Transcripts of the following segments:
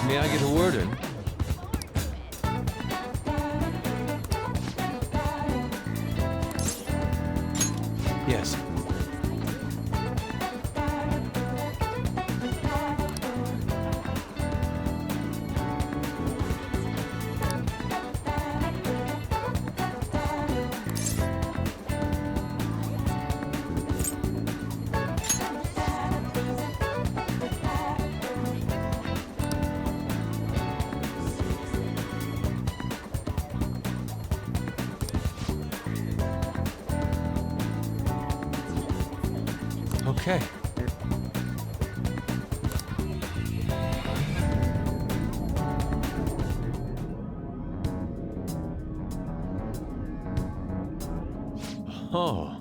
May I get a word in? Yes. Okay. Oh.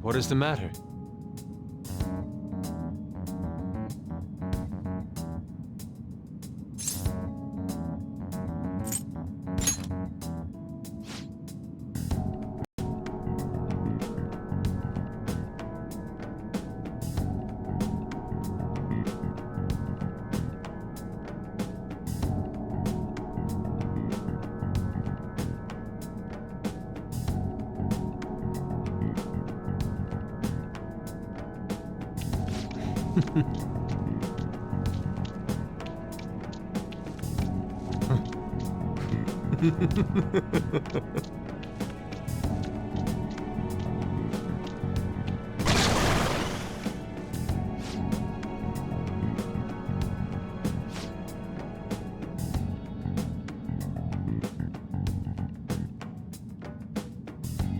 What is the matter?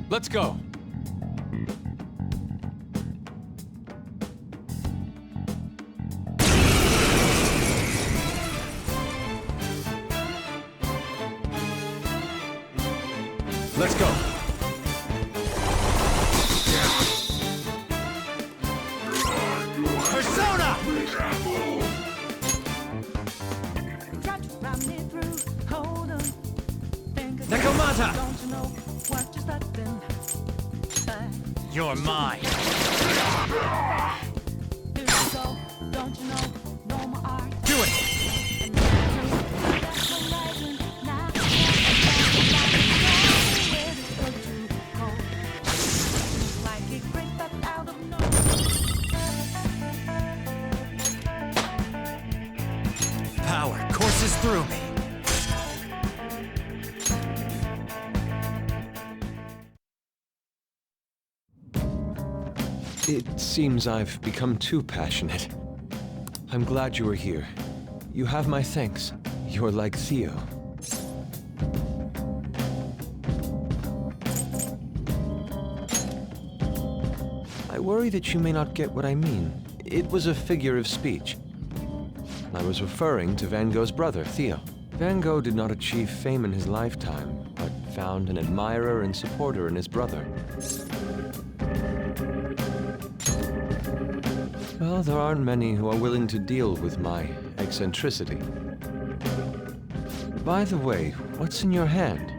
Let's go. Let's go. Persona! Nakamata! You're mine. Do it! Power courses through me. It seems I've become too passionate. I'm glad you were here. You have my thanks. You're like Theo. worry that you may not get what I mean. It was a figure of speech. I was referring to Van Gogh's brother, Theo. Van Gogh did not achieve fame in his lifetime, but found an admirer and supporter in his brother. Well, there aren't many who are willing to deal with my eccentricity. By the way, what's in your hand?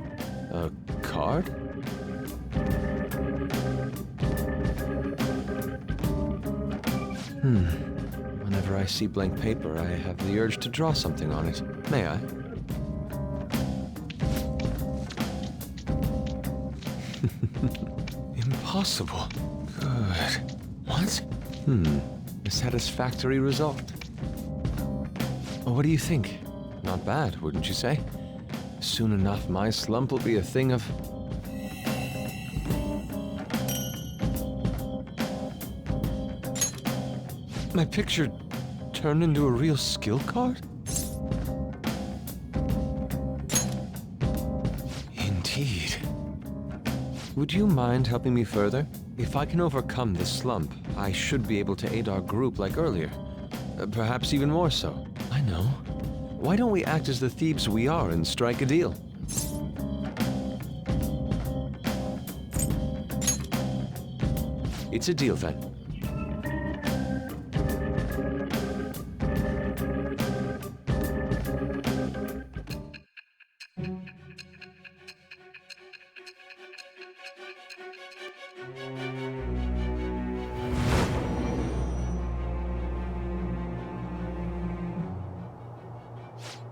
A card? Whenever I see blank paper, I have the urge to draw something on it. May I? Impossible. Good. What? A satisfactory result. What do you think? Not bad, wouldn't you say? Soon enough, my slump will be a thing of... My picture turned into a real skill card? Indeed. Would you mind helping me further? If I can overcome this slump, I should be able to aid our group like earlier. Perhaps even more so. I know. Why don't we act as the thieves we are and strike a deal? It's a deal then.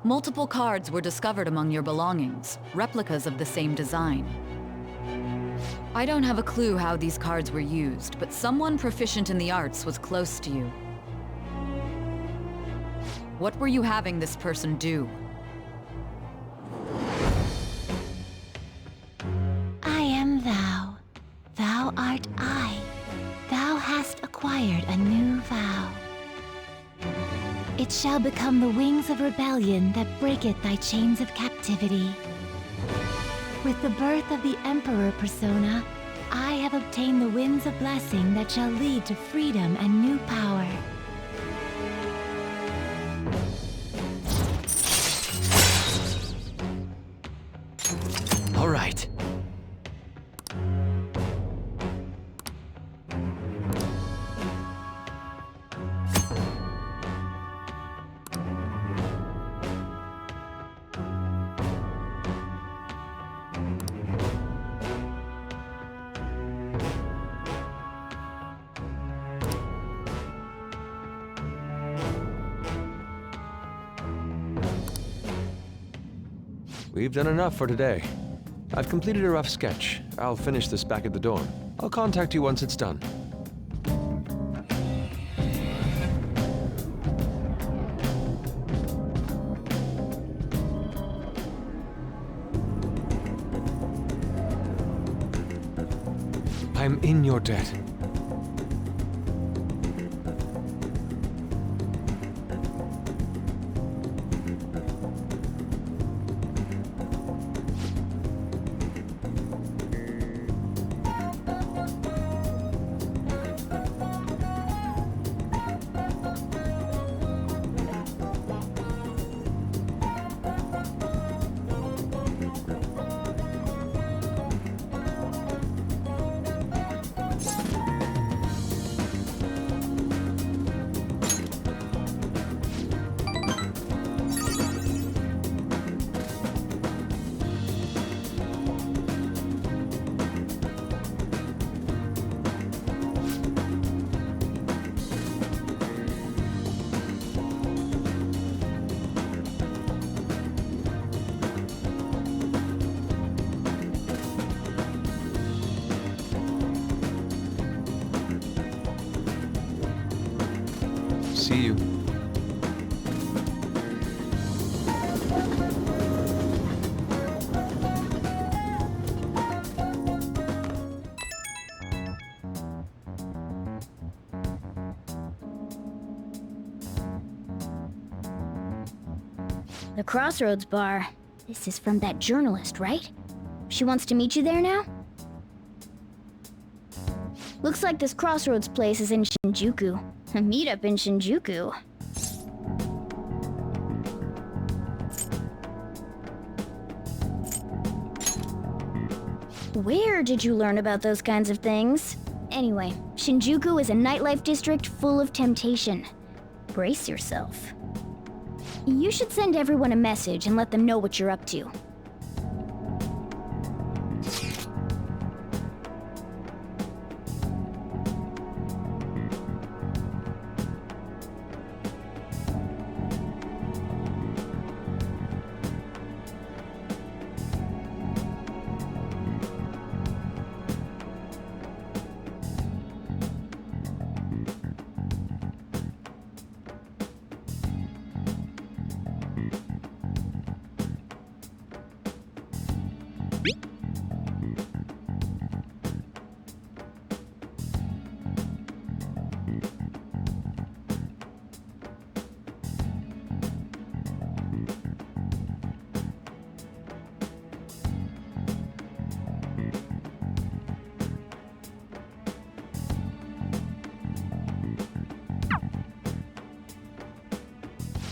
Multiple cards were discovered among your belongings, replicas of the same design. I don't have a clue how these cards were used, but someone proficient in the arts was close to you. What were you having this person do? I am thou. Thou art I. Thou hast acquired a new vow. It shall become the wings of rebellion that breaketh thy chains of captivity. With the birth of the Emperor persona, I have obtained the winds of blessing that shall lead to freedom and new power. All right. We've done enough for today. I've completed a rough sketch. I'll finish this back at the dorm. I'll contact you once it's done. I'm in your debt. See you. The Crossroads Bar. This is from that journalist, right? She wants to meet you there now? Looks like this crossroads place is in Shinjuku. A meetup in Shinjuku. Where did you learn about those kinds of things? Anyway, Shinjuku is a nightlife district full of temptation. Brace yourself. You should send everyone a message and let them know what you're up to.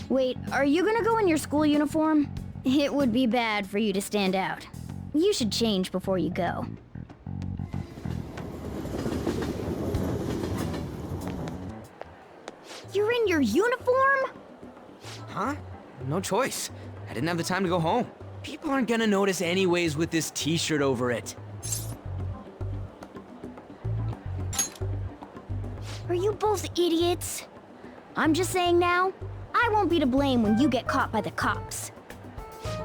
Wait, are you gonna go in your school uniform? It would be bad for you to stand out. You should change before you go. You're in your uniform? Huh? No choice. I didn't have the time to go home. People aren't gonna notice anyways with this t-shirt over it. Are you both idiots? I'm just saying now, I won't be to blame when you get caught by the cops.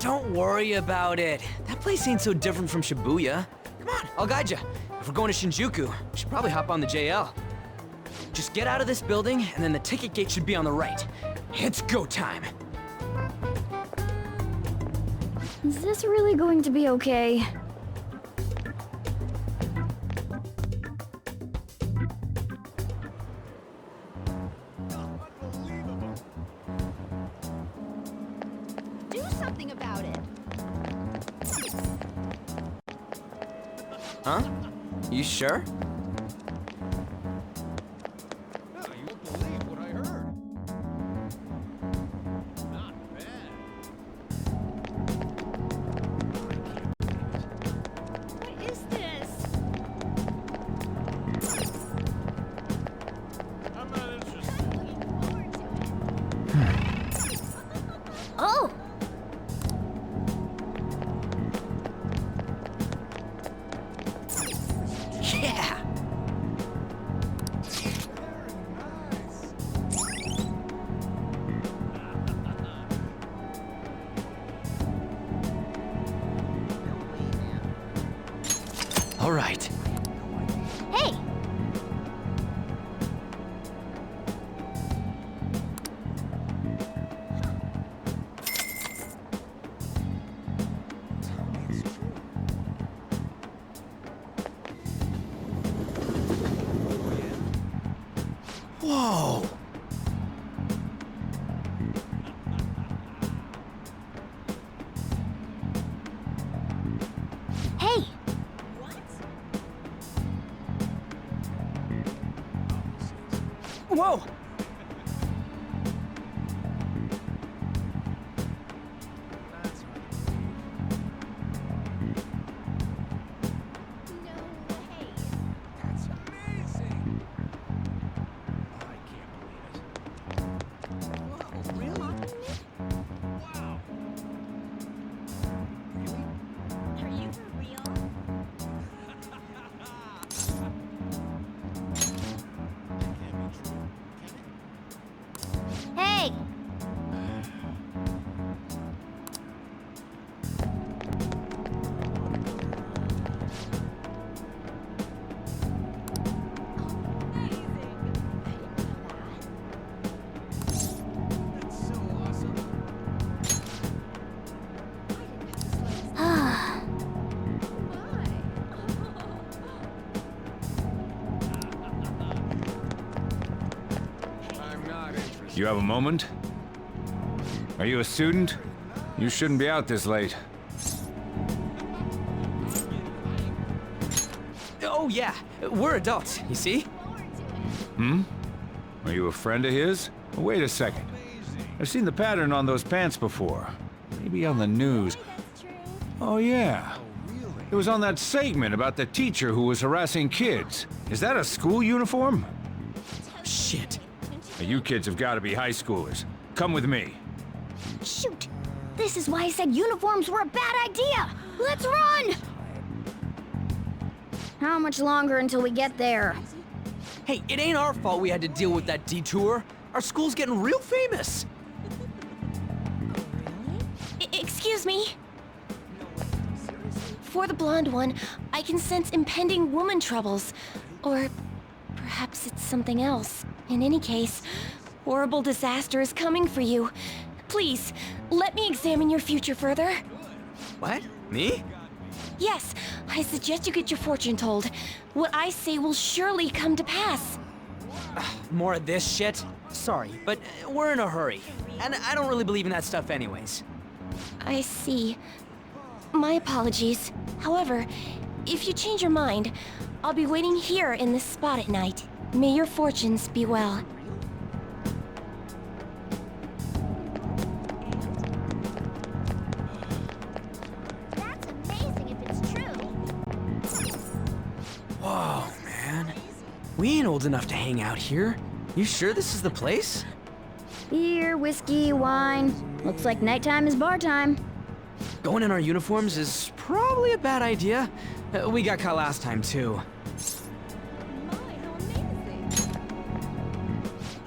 Don't worry about it. That place ain't so different from Shibuya. Come on, I'll guide you. If we're going to Shinjuku, we should probably hop on the JL. Just get out of this building, and then the ticket gate should be on the right. It's go time. Is this really going to be okay? Do something about it. Huh? You sure? You won't believe what I heard. Not bad. What is this? I'm not interested. Looking forward to it. Oh! Yeah! All right. Hey! Whoa! Hey! Whoa! No way. That's amazing. I can't believe it. Whoa, really? Wow. Really? Are you for real? That can't be true. Can it? Hey! That's so awesome. Ah. I'm not interested. You have a moment? Are you a student? You shouldn't be out this late. Oh yeah, we're adults, you see? Are you a friend of his? Wait a second. I've seen the pattern on those pants before. Maybe on the news. Oh yeah. It was on that segment about the teacher who was harassing kids. Is that a school uniform? Shit. Now, you kids have got to be high schoolers. Come with me. Shoot! This is why I said uniforms were a bad idea! Let's run! How much longer until we get there? Hey, it ain't our fault we had to deal with that detour. Our school's getting real famous. Excuse me? For the blonde one, I can sense impending woman troubles. Or perhaps it's something else. In any case, horrible disaster is coming for you. Please, let me examine your future further. What? Me? Yes, I suggest you get your fortune told. What I say will surely come to pass. More of this shit? Sorry, but we're in a hurry. And I don't really believe in that stuff anyways. I see. My apologies. However, if you change your mind, I'll be waiting here in this spot at night. May your fortunes be well. That's amazing if it's true. Whoa, man. We ain't old enough to hang out here. You sure this is the place? Beer, whiskey, wine. Looks like nighttime is bar time. Going in our uniforms is probably a bad idea. We got caught last time, too.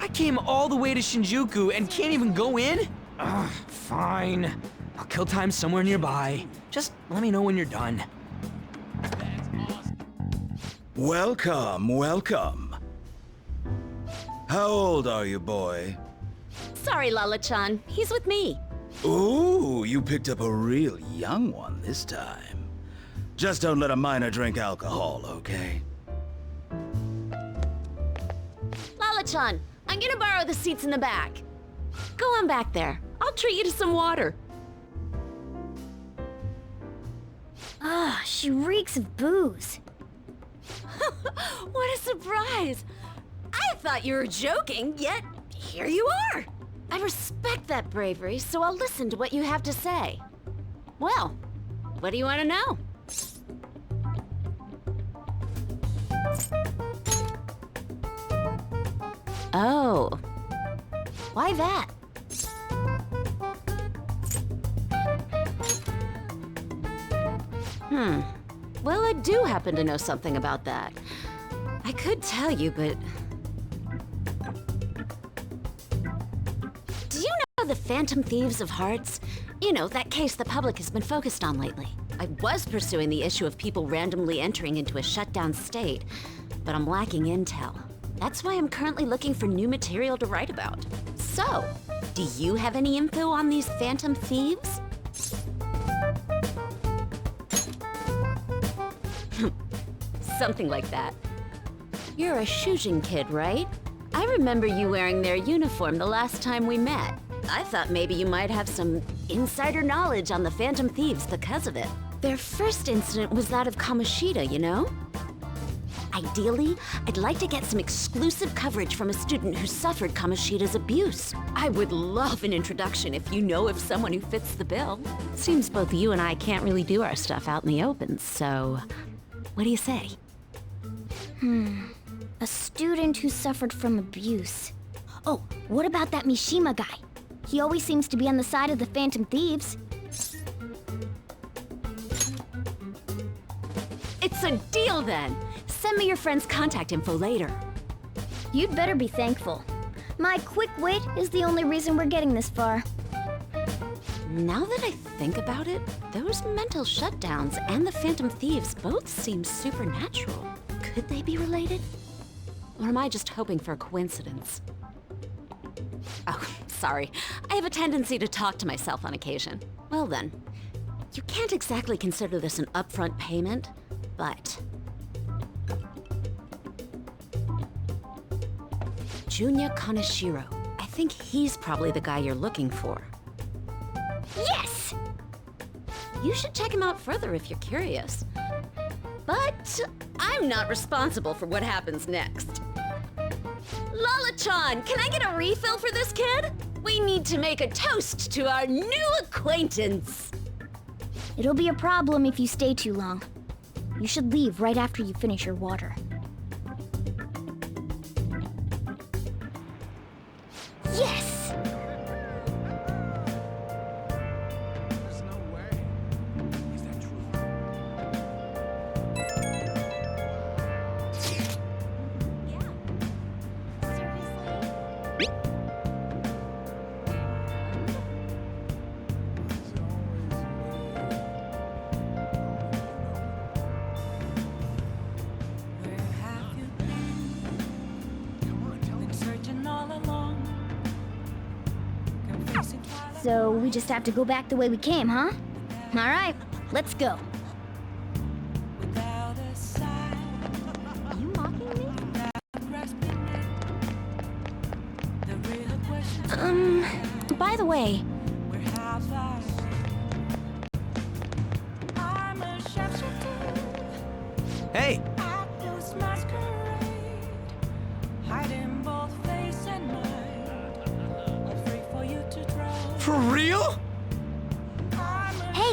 I came all the way to Shinjuku and can't even go in? Ugh, fine. I'll kill time somewhere nearby. Just let me know when you're done. Welcome, welcome. How old are you, boy? Sorry, Lala-chan. He's with me. Ooh, you picked up a real young one this time. Just don't let a minor drink alcohol, okay? Lala-chan, I'm gonna borrow the seats in the back. Go on back there. I'll treat you to some water. Ah, she reeks of booze. What a surprise! I thought you were joking, yet here you are. I respect that bravery, so I'll listen to what you have to say. Well, what do you want to know? Oh. Why that? Well, I do happen to know something about that. I could tell you, but... Do you know the Phantom Thieves of Hearts? You know, that case the public has been focused on lately. I was pursuing the issue of people randomly entering into a shutdown state, but I'm lacking intel. That's why I'm currently looking for new material to write about. So, do you have any info on these Phantom Thieves? Something like that. You're a Shujin kid, right? I remember you wearing their uniform the last time we met. I thought maybe you might have some insider knowledge on the Phantom Thieves because of it. Their first incident was that of Kamoshida, you know? Ideally, I'd like to get some exclusive coverage from a student who suffered Kamoshida's abuse. I would love an introduction if you know of someone who fits the bill. Seems both you and I can't really do our stuff out in the open, so what do you say? A student who suffered from abuse. Oh, what about that Mishima guy? He always seems to be on the side of the Phantom Thieves. It's a deal then! Send me your friend's contact info later. You'd better be thankful. My quick wit is the only reason we're getting this far. Now that I think about it, those mental shutdowns and the Phantom Thieves both seem supernatural. Could they be related? Or am I just hoping for a coincidence? Oh, sorry. I have a tendency to talk to myself on occasion. Well then, you can't exactly consider this an upfront payment, but... Junya Kaneshiro. I think he's probably the guy you're looking for. Yes! You should check him out further if you're curious. But I'm not responsible for what happens next. Lala-chan, can I get a refill for this kid? We need to make a toast to our new acquaintance. It'll be a problem if you stay too long. You should leave right after you finish your water. Yes! So we just have to go back the way we came, huh? All right, let's go. Are you mocking me? By the way, Hey! For real? hey,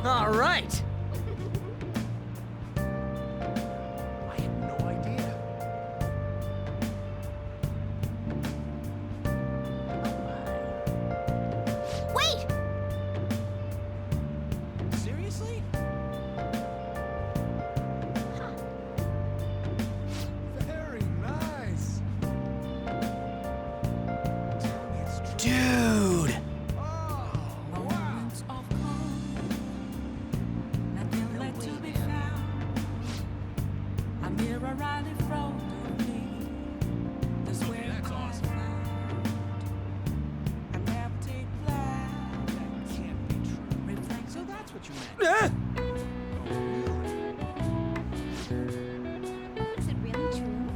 All right. Wait! Seriously? Very nice. Dude! Ah! Is it really true?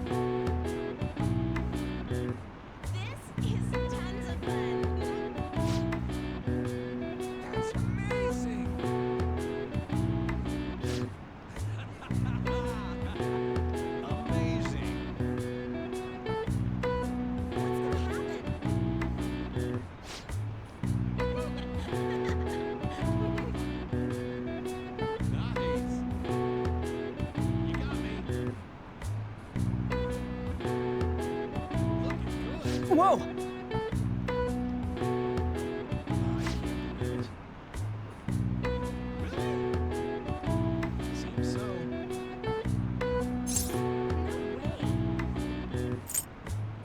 This is tons of fun. That's amazing. Amazing. Nice. You got me. Looking good. Whoa! Seems so.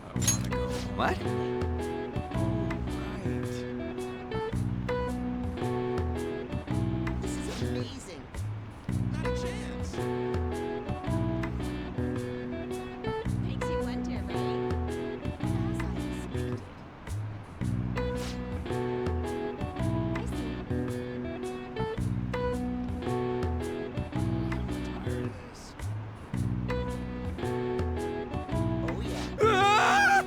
I wanna go. What? This is amazing. Not a chance. Makes you wonder, right? As I expected. I see. Tired of this. Oh yeah.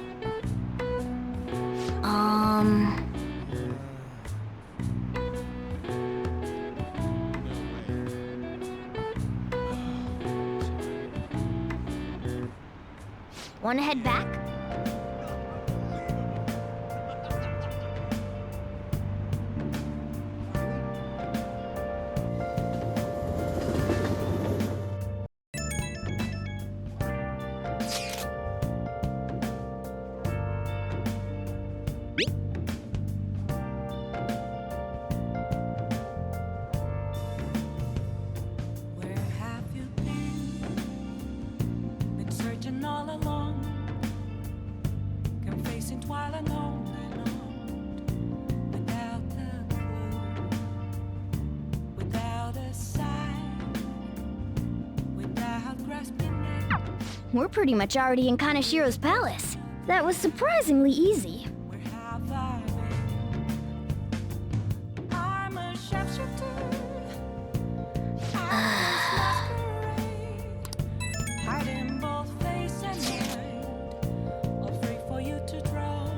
Wanna head back? Where have you been? Been searching all along, confessing while alone and on, without a clue, without a sign, without grasping it. We're pretty much already in Kanashiro's palace. That was surprisingly easy. Where have I been? I'm a sharpshooter. Masquerade, hiding both face and mind, afraid for you to draw.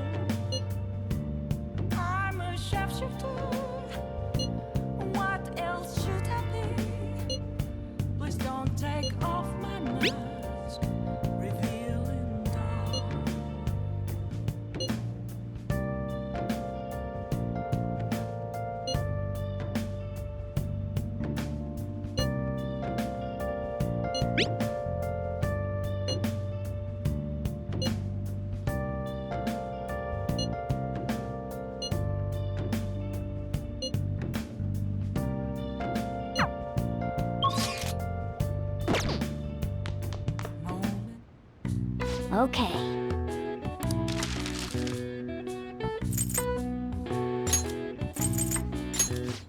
Okay.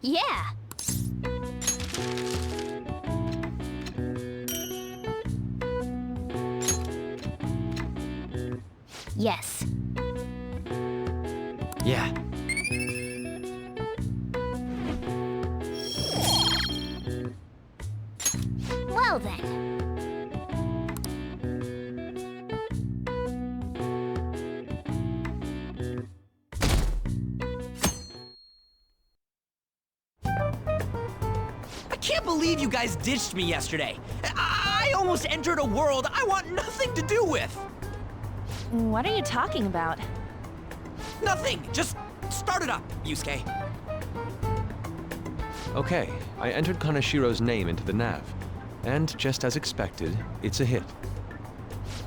Yeah! Yes. Yeah. Well then. I can't believe you guys ditched me yesterday. I almost entered a world I want nothing to do with. What are you talking about? Nothing. Just start it up, Yusuke. Okay, I entered Kanashiro's name into the nav. And just as expected, it's a hit.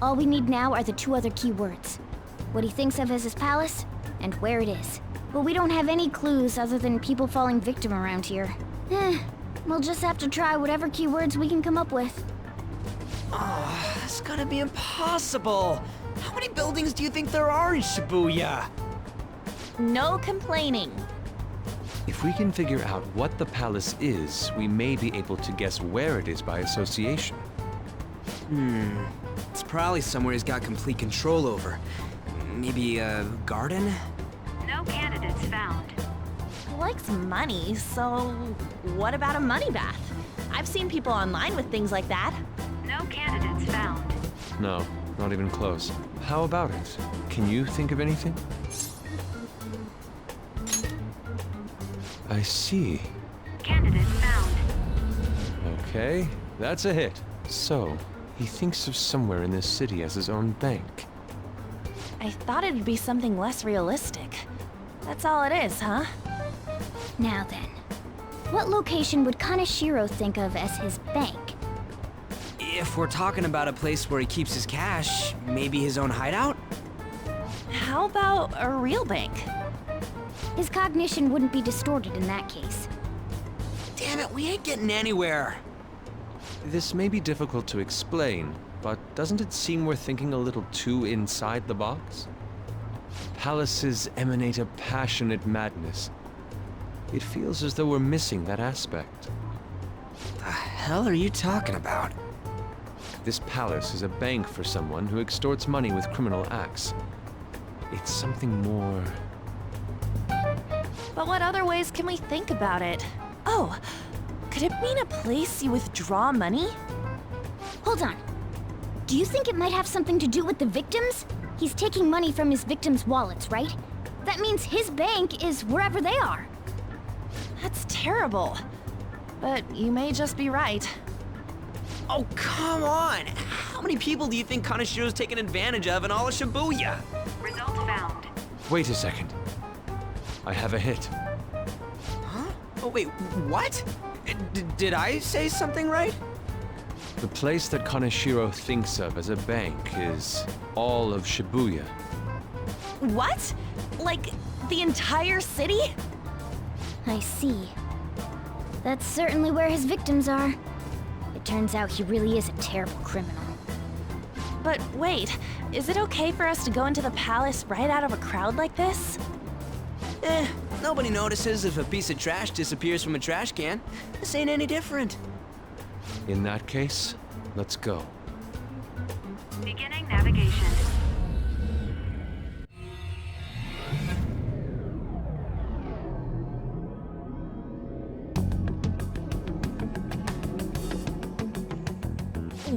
All we need now are the two other keywords. What he thinks of as his palace, and where it is. But we don't have any clues other than people falling victim around here. We'll just have to try whatever keywords we can come up with. Oh, that's gonna be impossible. How many buildings do you think there are in Shibuya? No complaining. If we can figure out what the palace is, we may be able to guess where it is by association. It's probably somewhere he's got complete control over. Maybe a garden? No candidates found. He likes money, so what about a money bath? I've seen people online with things like that. No candidates found. No, not even close. How about it? Can you think of anything? I see. Candidate found. Okay, that's a hit. So, he thinks of somewhere in this city as his own bank. I thought it'd be something less realistic. That's all it is, huh? Now then, what location would Kaneshiro think of as his bank? If we're talking about a place where he keeps his cash, maybe his own hideout? How about a real bank? His cognition wouldn't be distorted in that case. Damn it, we ain't getting anywhere. This may be difficult to explain, but doesn't it seem we're thinking a little too inside the box? Palaces emanate a passionate madness. It feels as though we're missing that aspect. The hell are you talking about? This palace is a bank for someone who extorts money with criminal acts. It's something more... But what other ways can we think about it? Oh, could it mean a place you withdraw money? Hold on. Do you think it might have something to do with the victims? He's taking money from his victims' wallets, right? That means his bank is wherever they are. That's terrible. But you may just be right. Oh, come on! How many people do you think Kanashiro's taken advantage of in all of Shibuya? Result found. Wait a second. I have a hit. Huh? Oh, wait, what? Did I say something right? The place that Kaneshiro thinks of as a bank is all of Shibuya. What? Like, the entire city? I see. That's certainly where his victims are. It turns out he really is a terrible criminal. But wait, is it okay for us to go into the palace right out of a crowd like this? Nobody notices if a piece of trash disappears from a trash can. This ain't any different. In that case, let's go. Beginning navigation.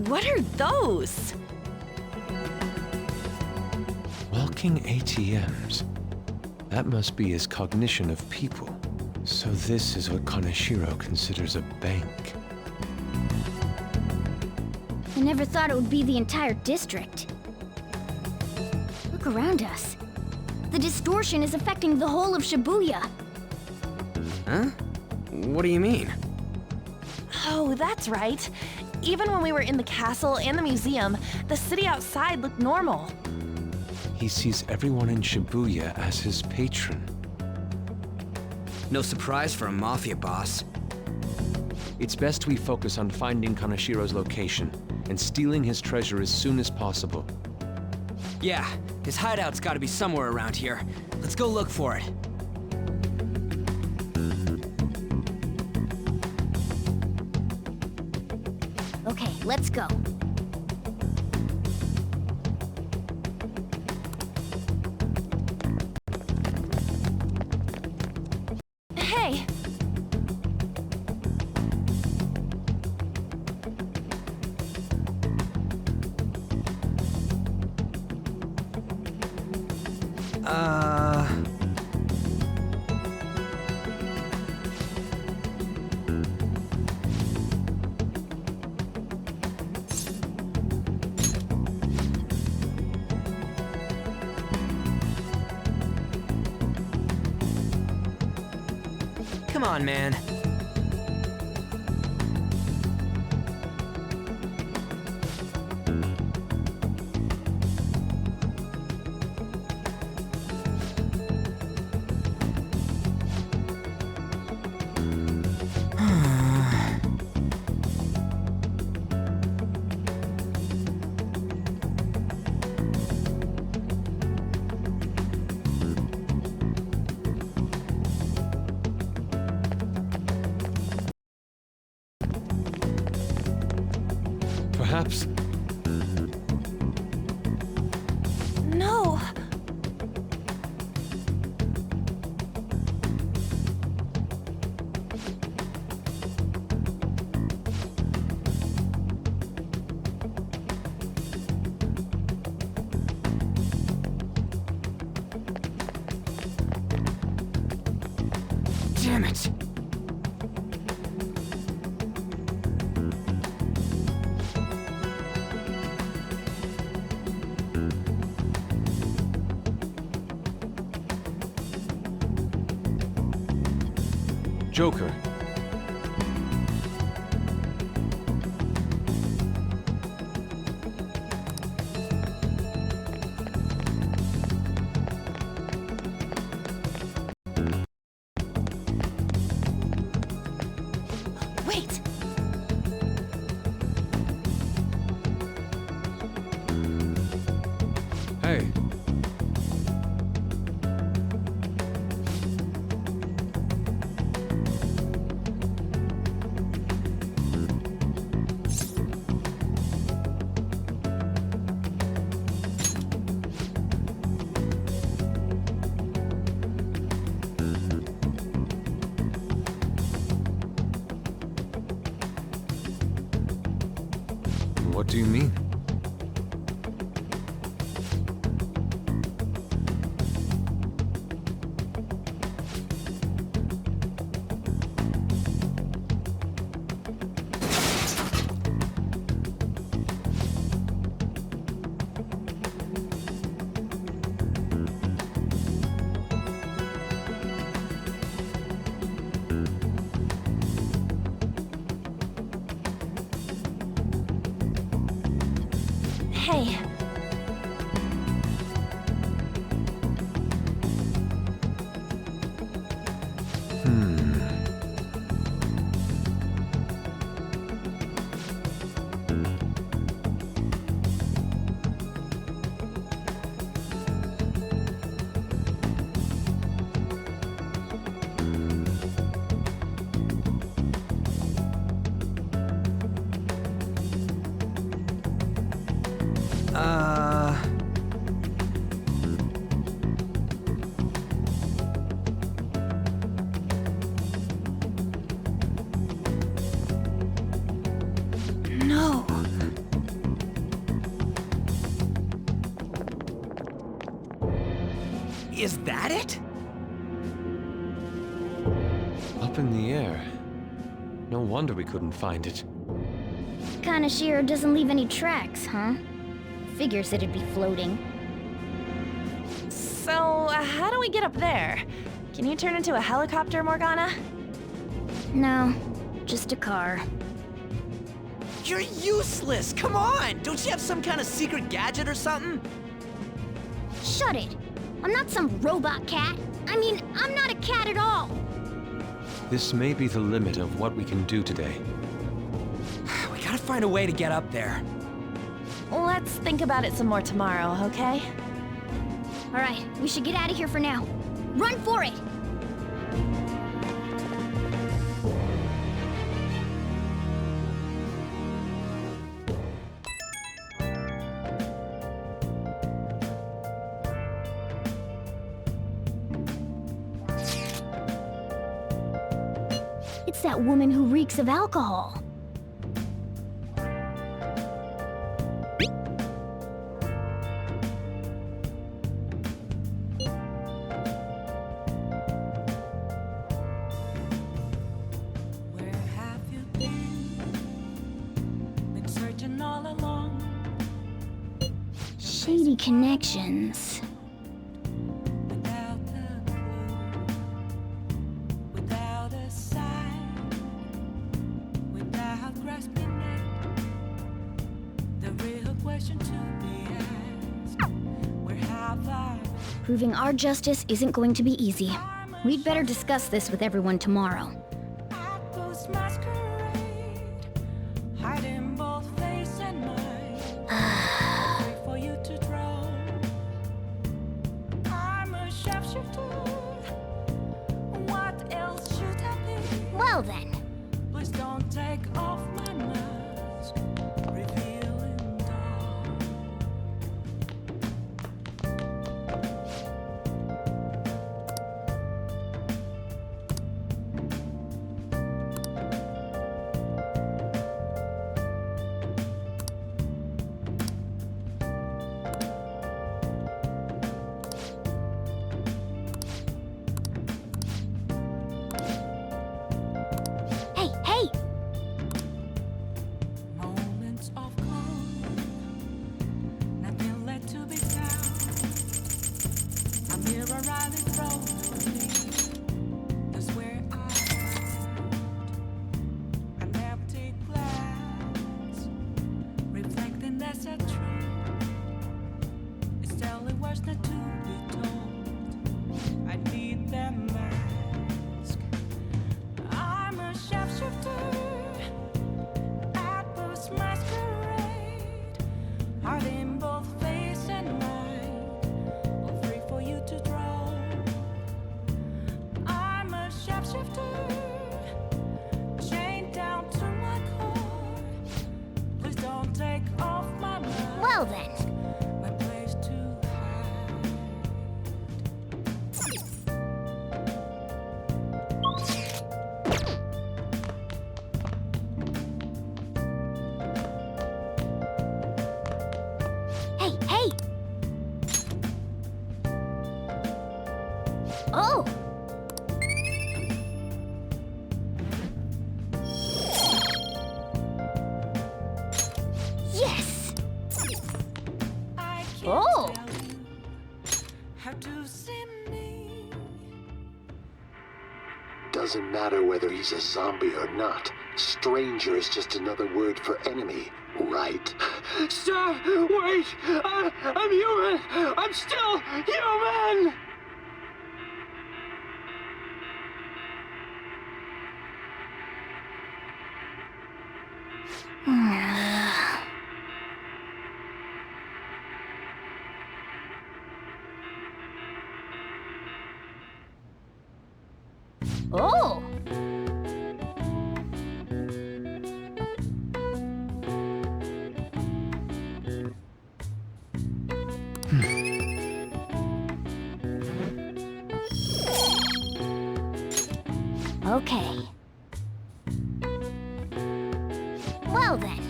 What are those? Walking ATMs. That must be his cognition of people. So this is what Kaneshiro considers a bank. I never thought it would be the entire district. Look around us. The distortion is affecting the whole of Shibuya. Huh? What do you mean? Oh, that's right. Even when we were in the castle and the museum, the city outside looked normal. He sees everyone in Shibuya as his patron. No surprise for a mafia boss. It's best we focus on finding Kanashiro's location and stealing his treasure as soon as possible. Yeah, his hideout's gotta be somewhere around here. Let's go look for it. Okay, let's go. Hey! Come on, man. Perhaps. No! Damn it! Joker. Wait! Hey. What do you mean? Hey. No. Is that it? Up in the air. No wonder we couldn't find it. Kanashiro doesn't leave any tracks, huh? Figures it'd be floating. So, how do we get up there? Can you turn into a helicopter, Morgana? No, just a car. You're useless! Come on! Don't you have some kind of secret gadget or something? Shut it! I'm not some robot cat. I mean, I'm not a cat at all. This may be the limit of what we can do today. We gotta find a way to get up there. Let's Let's think about it some more tomorrow, okay? Alright, we should get out of here for now. Run for it! It's that woman who reeks of alcohol. Where have you been? Been searching all along. Shady connections. Without a clue, without a sign, without grasping it. The real question to be asked: where have I Proving our justice isn't going to be easy. We'd better discuss this with everyone tomorrow. at those masquerade, hiding both face and mind? Wait for you to draw. I'm a sharpshooter. What else should I be? Well then, Please don't take off my mask, revealing dawn. hey, hey! Moments of calm, nothing left to be found. A mirror right in front of me, that's where I found an empty glass, reflecting that's a truth. It's telling words not to be told. I need that mask. I'm a sharpshooter at this masquerade, hiding both face and mind, all free for you to draw. I'm a sharpshooter, chained down to my core. Please don't take off my mask. Well then, My place to hide. hey, hey! Oh! Yes! I can't Oh. tell you how to see me. Doesn't matter whether he's a zombie or not. Stranger is just another word for enemy, right? Stop! Wait! I'm human! I'm still human! Oh! Okay. Well then.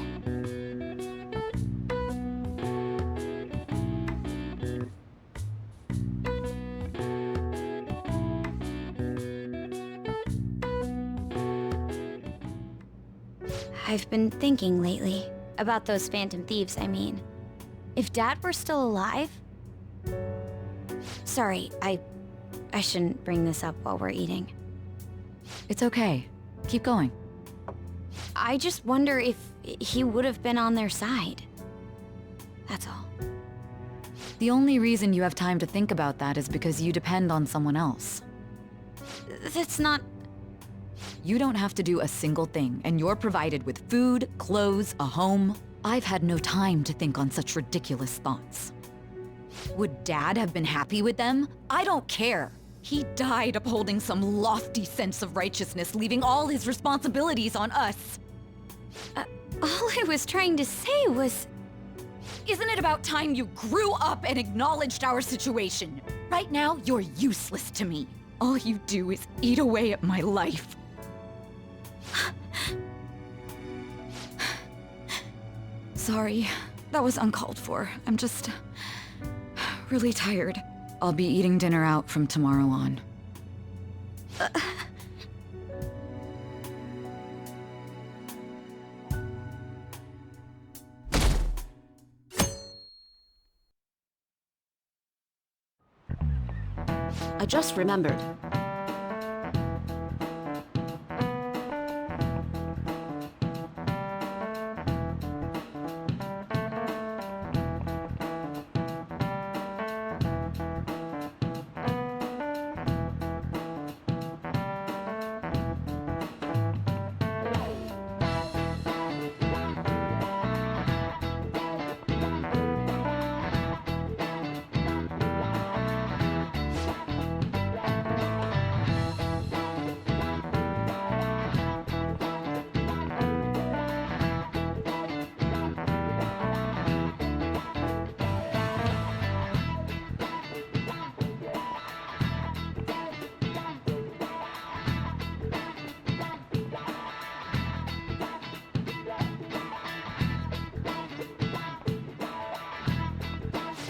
I've been thinking lately. About those phantom thieves, I mean. If Dad were still alive... Sorry, I shouldn't bring this up while we're eating. It's okay. Keep going. I just wonder if he would have been on their side. That's all. The only reason you have time to think about that is because you depend on someone else. That's not... You don't have to do a single thing, and you're provided with food, clothes, a home, I've had no time to think on such ridiculous thoughts. Would Dad have been happy with them? I don't care. He died upholding some lofty sense of righteousness, leaving all his responsibilities on us. All I was trying to say was... Isn't it about time you grew up and acknowledged our situation? Right now, you're useless to me. All you do is eat away at my life. Sorry, that was uncalled for. I'm just... really tired. I'll be eating dinner out from tomorrow on. I just remembered.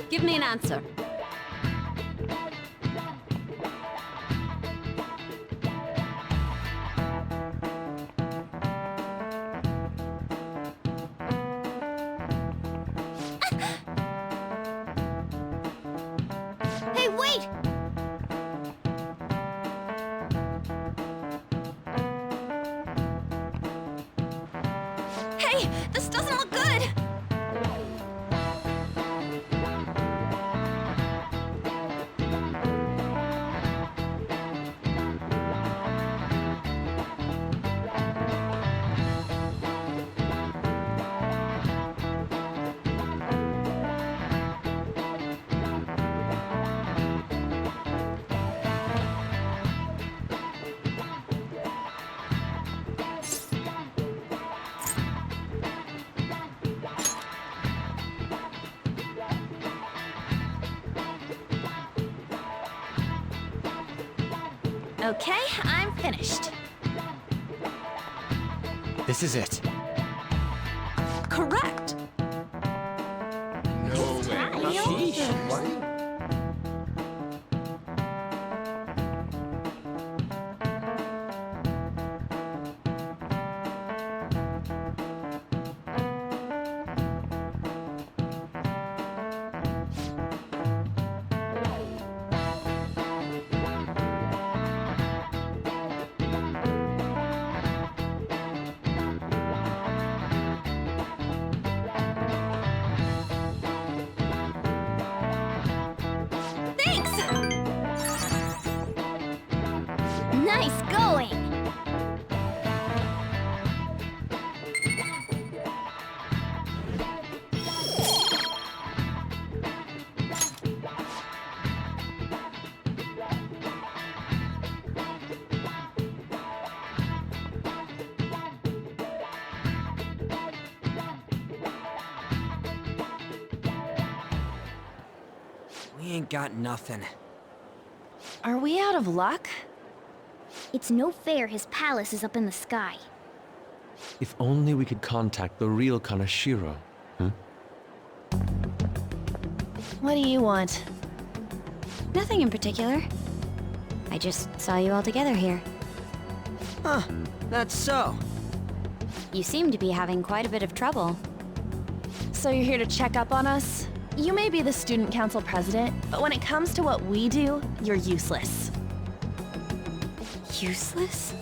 Give me an answer. Hey, wait! Hey, this doesn't look good! Okay, I'm finished. This is it. Correct! No way. Nice going! We ain't got nothing. Are we out of luck? It's no fair his palace is up in the sky. If only we could contact the real Kanashiro. What do you want? Nothing in particular. I just saw you all together here. Huh, that's so. You seem to be having quite a bit of trouble. So you're here to check up on us? You may be the student council president, but when it comes to what we do, you're useless. Useless?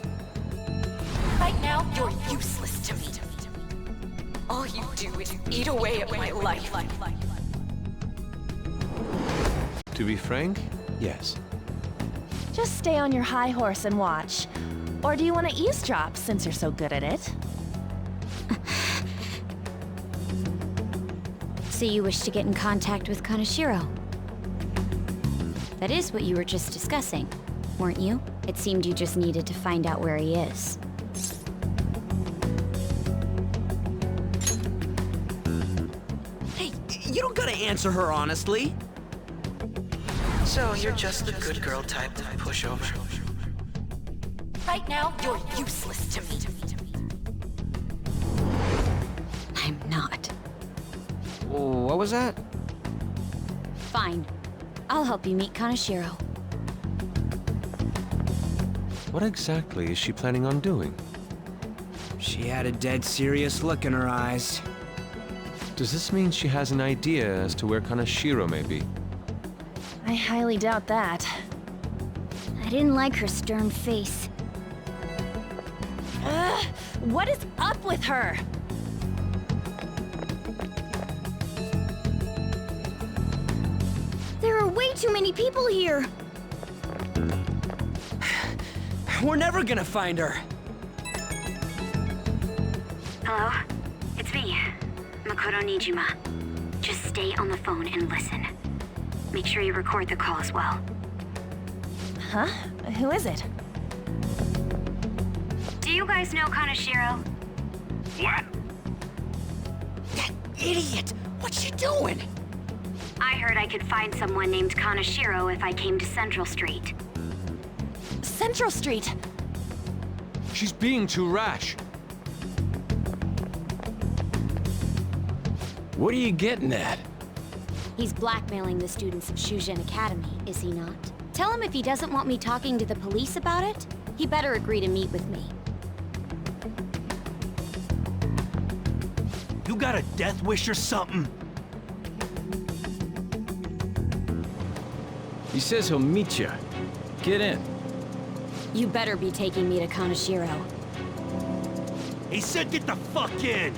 Right now, you're useless to me. All you do is eat away at my life. To be frank, yes. Just stay on your high horse and watch. Or do you want to eavesdrop, since you're so good at it? So you wish to get in contact with Kaneshiro? That is what you were just discussing, weren't you? It seemed you just needed to find out where he is. Hey, you don't gotta answer her honestly. So you're just the good girl type to push over. Right now, you're useless to me. I'm not. What was that? Fine. I'll help you meet Kaneshiro. What exactly is she planning on doing? She had a dead serious look in her eyes. Does this mean she has an idea as to where Kaneshiro may be? I highly doubt that. I didn't like her stern face. Ugh, what is up with her? There are way too many people here. We're never gonna find her. Hello? It's me, Makoto Nijima. Just stay on the phone and listen. Make sure you record the call as well. Huh? Who is it? Do you guys know Kaneshiro? What? That idiot! What's she doing? I heard I could find someone named Kaneshiro if I came to Central Street. Central Street. She's being too rash. What are you getting at? He's blackmailing the students of Shujin Academy, is he not? Tell him if he doesn't want me talking to the police about it, he better agree to meet with me. You got a death wish or something? He says he'll meet you. Get in. You better be taking me to Kaneshiro. He said get the fuck in!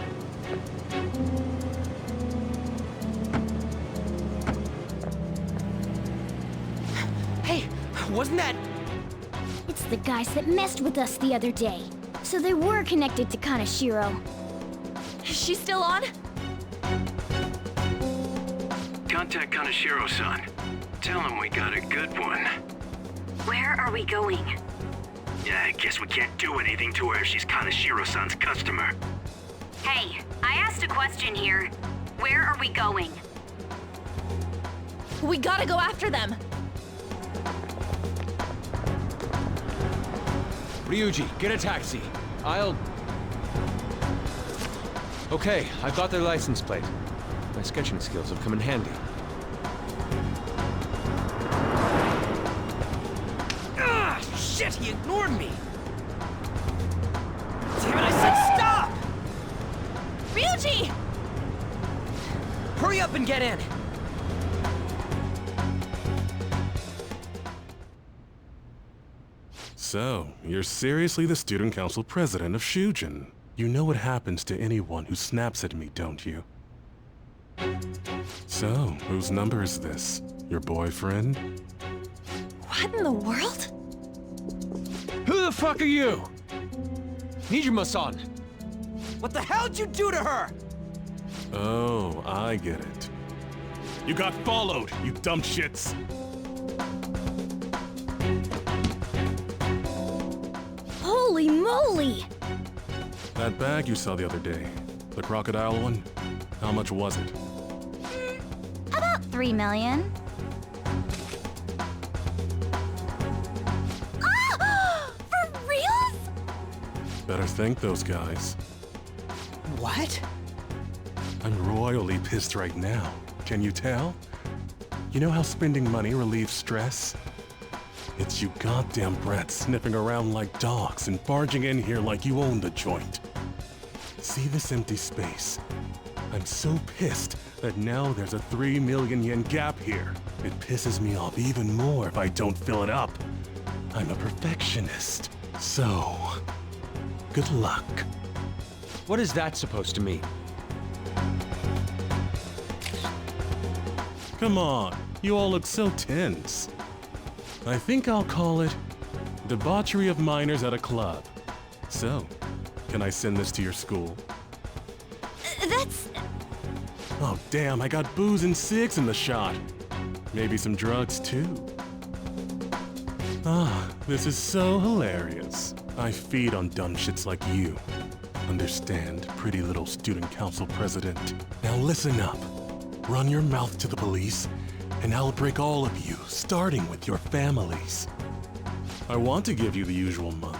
Hey, wasn't that... It's the guys that messed with us the other day. So they were connected to Kaneshiro. Is she still on? Contact Kaneshiro-san. Tell him we got a good one. Where are we going? Yeah, I guess we can't do anything to her if she's Kaneshiro-san's customer. Hey, I asked a question here. Where are we going? We gotta go after them. Ryuji, get a taxi. I'll... Okay, I've got their license plate. My sketching skills have come in handy. Ah, shit, he ignored me! Damn it, I said stop! Ryuji! Hurry up and get in! So, you're seriously the student council president of Shujin. You know what happens to anyone who snaps at me, don't you? So, whose number is this? Your boyfriend? What in the world? Who the fuck are you? Nijima-san! What the hell'd you do to her? Oh, I get it. You got followed, you dumb shits! Holy moly! That bag you saw the other day, the crocodile one, how much was it? About 3 million. Ah! For real? Better thank those guys. What? I'm royally pissed right now. Can you tell? You know how spending money relieves stress? It's you goddamn brats sniffing around like dogs and barging in here like you own the joint. See this empty space? I'm so pissed that now there's a 3 million yen gap here. It pisses me off even more if I don't fill it up. I'm a perfectionist. So, good luck. What is that supposed to mean? Come on, you all look so tense. I think I'll call it debauchery of minors at a club. So, can I send this to your school? That's... Oh, damn, I got booze and cigs in the shot. Maybe some drugs, too. Ah, this is so hilarious. I feed on dumb shits like you. Understand, pretty little student council president. Now listen up. Run your mouth to the police, and I'll break all of you, starting with your families. I want to give you the usual month,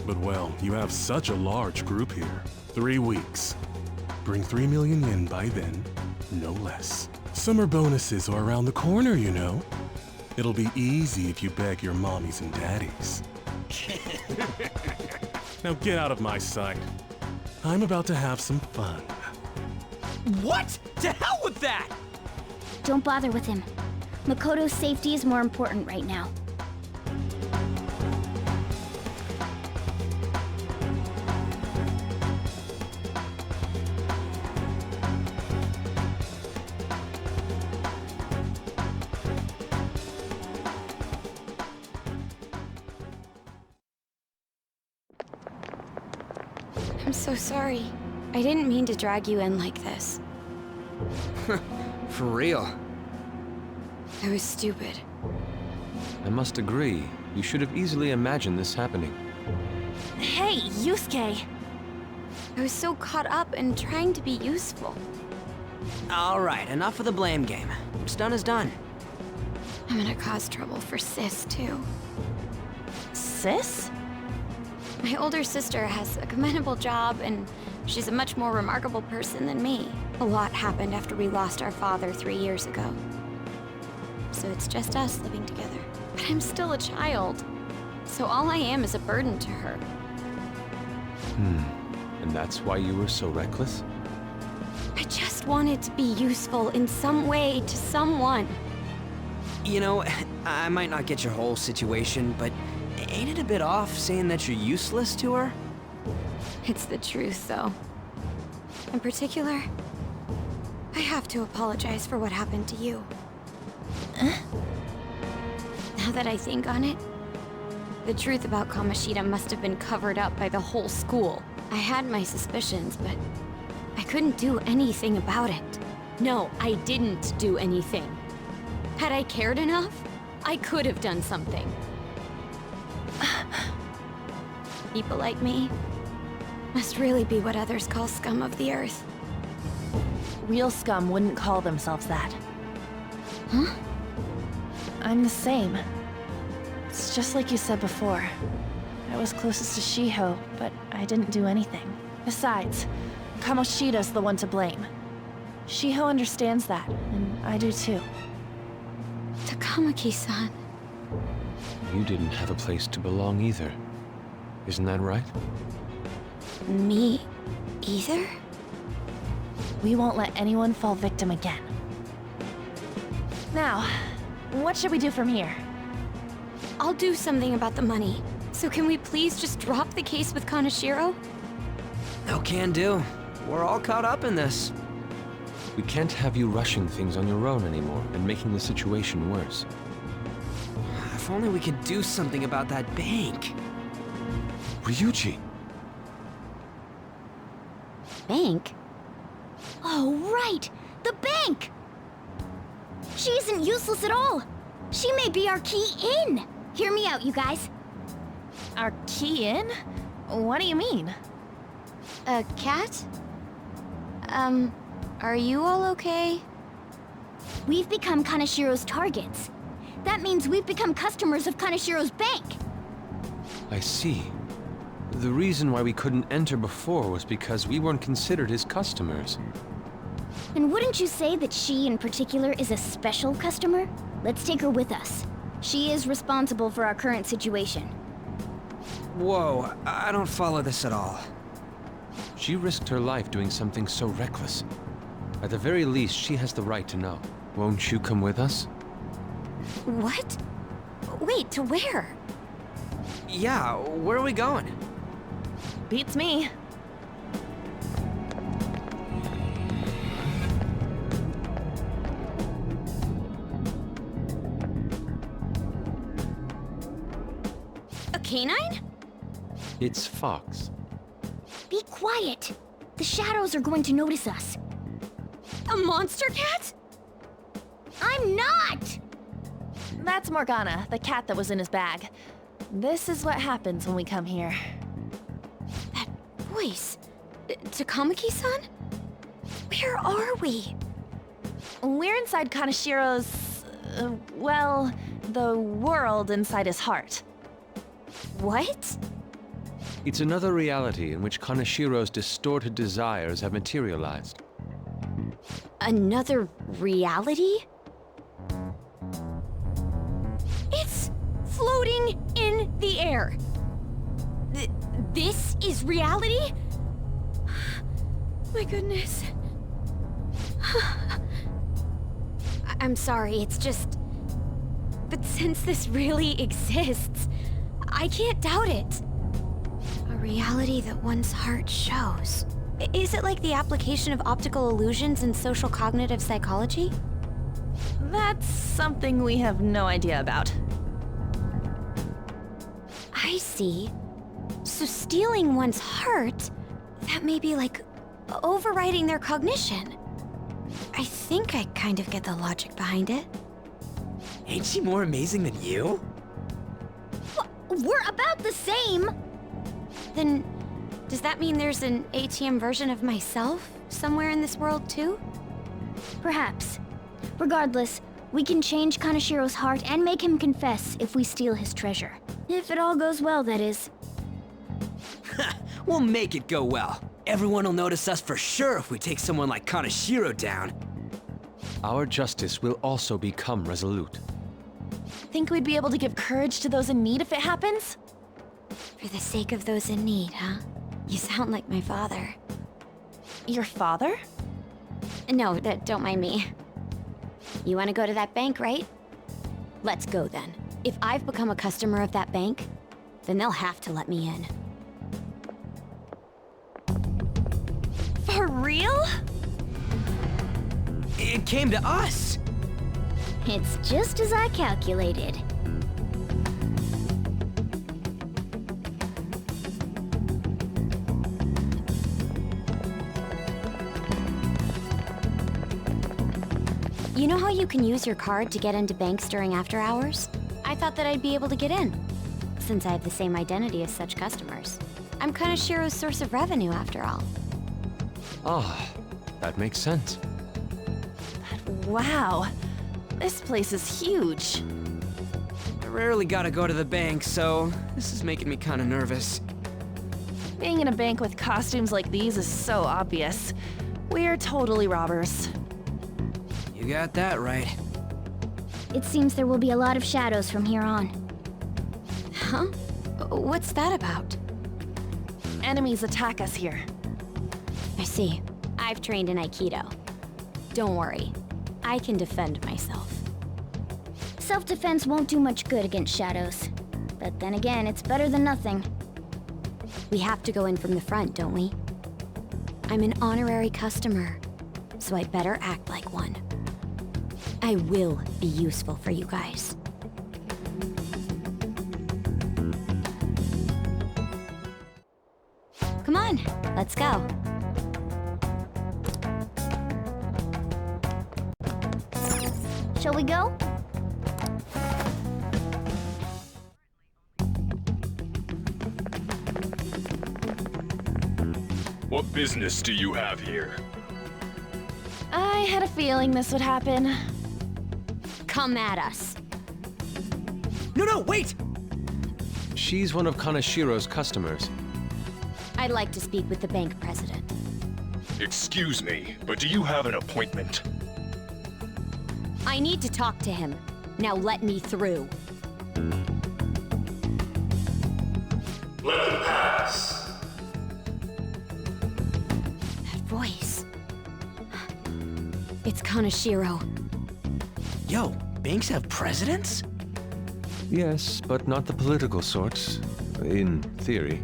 but well, you have such a large group here. 3 weeks. Bring 3 million yen by then, no less. Summer bonuses are around the corner, you know. It'll be easy if you beg your mommies and daddies. Now get out of my sight. I'm about to have some fun. What? To hell with that! Don't bother with him. Makoto's safety is more important right now. I'm so sorry. I didn't mean to drag you in like this. For real. I was stupid. I must agree. You should have easily imagined this happening. Hey, Yusuke! I was so caught up in trying to be useful. Alright, enough of the blame game. What's done is done. I'm gonna cause trouble for Sis, too. Sis? My older sister has a commendable job, and she's a much more remarkable person than me. A lot happened after we lost our father 3 years ago. So it's just us living together. But I'm still a child. So all I am is a burden to her. And that's why you were so reckless? I just wanted to be useful in some way to someone. You know, I might not get your whole situation, but ain't it a bit off saying that you're useless to her? It's the truth, though. In particular, I have to apologize for what happened to you. Now that I think on it, the truth about Kamoshida must have been covered up by the whole school. I had my suspicions, but I couldn't do anything about it. No, I didn't do anything. Had I cared enough, I could have done something. People like me must really be what others call scum of the earth. Real scum wouldn't call themselves that. Huh? I'm the same. It's just like you said before. I was closest to Shiho, but I didn't do anything. Besides, Kamoshida's the one to blame. Shiho understands that, and I do too. Takamaki-san. You didn't have a place to belong either. Isn't that right? Me either? We won't let anyone fall victim again. Now, what should we do from here? I'll do something about the money. So can we please just drop the case with Kaneshiro? No can do. We're all caught up in this. We can't have you rushing things on your own anymore and making the situation worse. If only we could do something about that bank. Ryuji! Bank? Oh, right! The bank! She isn't useless at all! She may be our key in! Hear me out, you guys. Our key in? What do you mean? A cat? Are you all okay? We've become Kaneshiro's targets. That means we've become customers of Kaneshiro's bank. I see. The reason why we couldn't enter before was because we weren't considered his customers. And wouldn't you say that she in particular is a special customer? Let's take her with us. She is responsible for our current situation. Whoa, I don't follow this at all. She risked her life doing something so reckless. At the very least, she has the right to know. Won't you come with us? What? Wait, to where? Yeah, where are we going? Beats me. A canine? It's Fox. Be quiet. The shadows are going to notice us. A monster cat? I'm not! That's Morgana, the cat that was in his bag. This is what happens when we come here. That voice. Takamaki-san? Where are we? We're inside Kanashiro's... well, the world inside his heart. What? It's another reality in which Kanashiro's distorted desires have materialized. Another reality? It's floating in the air. This is reality? My goodness. I'm sorry, it's just... But since this really exists, I can't doubt it. A reality that one's heart shows. Is it like the application of optical illusions in social cognitive psychology? That's something we have no idea about. I see. So stealing one's heart, that may be like overriding their cognition. I think I kind of get the logic behind it. Ain't she more amazing than you? We're about the same! Then, does that mean there's an ATM version of myself somewhere in this world too? Perhaps. Regardless, we can change Kanashiro's heart and make him confess if we steal his treasure. If it all goes well, that is. We'll make it go well. Everyone will notice us for sure if we take someone like Kanashiro down. Our justice will also become resolute. Think we'd be able to give courage to those in need if it happens? For the sake of those in need, huh? You sound like my father. Your father? No, don't mind me. You want to go to that bank, right? Let's go then. If I've become a customer of that bank, then they'll have to let me in. For real? It came to us! It's just as I calculated. You know how you can use your card to get into banks during after hours? I thought that I'd be able to get in, since I have the same identity as such customers. I'm Kanashiro's source of revenue, after all. Ah, that makes sense. Wow. This place is huge. I rarely gotta go to the bank, so this is making me kinda nervous. Being in a bank with costumes like these is so obvious. We're totally robbers. You got that right. It seems there will be a lot of shadows from here on. Huh? What's that about? Enemies attack us here. I see. I've trained in Aikido. Don't worry. I can defend myself. Self-defense won't do much good against shadows. But then again, it's better than nothing. We have to go in from the front, don't we? I'm an honorary customer, so I better act like one. I will be useful for you guys. Come on, let's go. Shall we go? What business do you have here? I had a feeling this would happen. Come at us. No, wait! She's one of Kanashiro's customers. I'd like to speak with the bank president. Excuse me, but do you have an appointment? I need to talk to him. Now let me through. Let them pass. That voice. It's Kanashiro. Yo, banks have presidents? Yes, but not the political sorts, in theory.